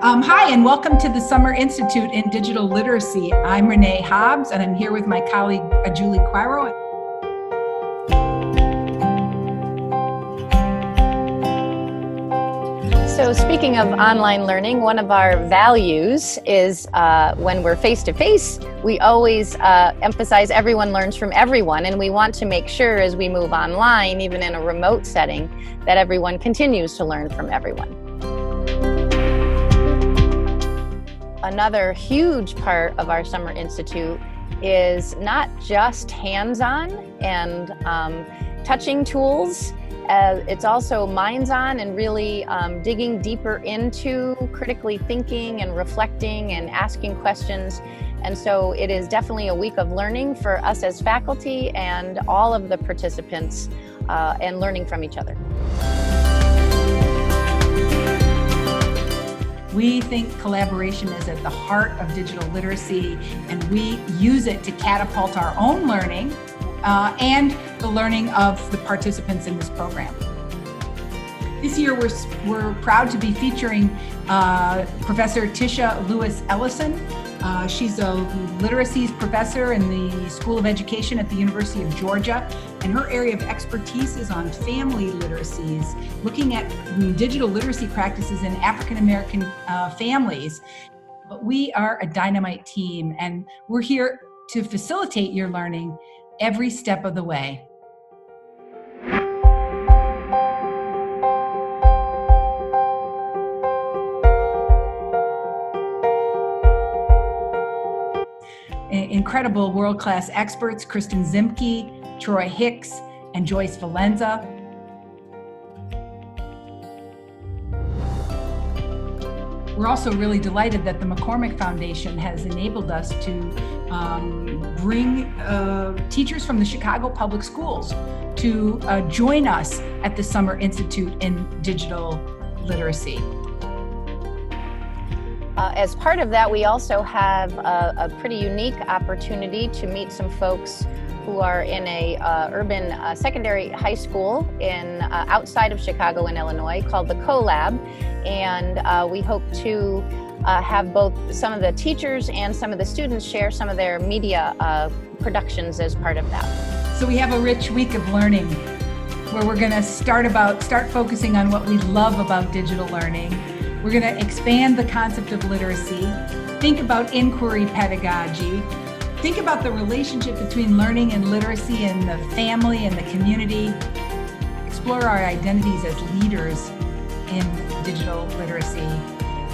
Hi, and welcome to the Summer Institute in Digital Literacy. I'm Renee Hobbs, and I'm here with my colleague, Julie Quiro. So speaking of online learning, one of our values is when we're face-to-face, we always emphasize everyone learns from everyone, and we want to make sure as we move online, even in a remote setting, that everyone continues to learn from everyone. Another huge part of our Summer Institute is not just hands-on and touching tools. It's also minds-on and really digging deeper into critically thinking and reflecting and asking questions. And so it is definitely a week of learning for us as faculty and all of the participants and learning from each other. We think collaboration is at the heart of digital literacy, and we use it to catapult our own learning and the learning of the participants in this program. This year, we're proud to be featuring Professor Tisha Lewis-Ellison. She's a literacies professor in the School of Education at the University of Georgia, and her area of expertise is on family literacies, looking at digital literacy practices in African-American families. But we are a dynamite team, and we're here to facilitate your learning every step of the way. Incredible world-class experts, Kristen Zimke, Troy Hicks, and Joyce Valenza. We're also really delighted that the McCormick Foundation has enabled us to bring teachers from the Chicago Public Schools to join us at the Summer Institute in Digital Literacy. As part of that, we also have a pretty unique opportunity to meet some folks who are in a urban secondary high school in outside of Chicago in Illinois called the CoLab, and we hope to have both some of the teachers and some of the students share some of their media productions as part of that. So we have a rich week of learning where we're going to start focusing on what we love about digital learning. We're going to expand the concept of literacy, think about inquiry pedagogy, think about the relationship between learning and literacy and the family and the community, explore our identities as leaders in digital literacy,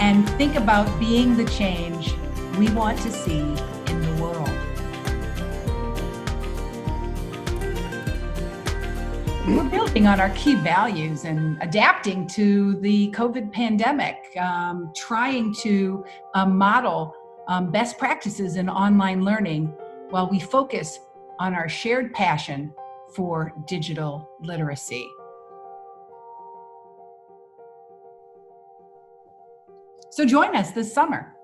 and think about being the change we want to see in the world. We're building on our key values and adapting to the COVID pandemic, trying to model best practices in online learning while we focus on our shared passion for digital literacy. So join us this summer.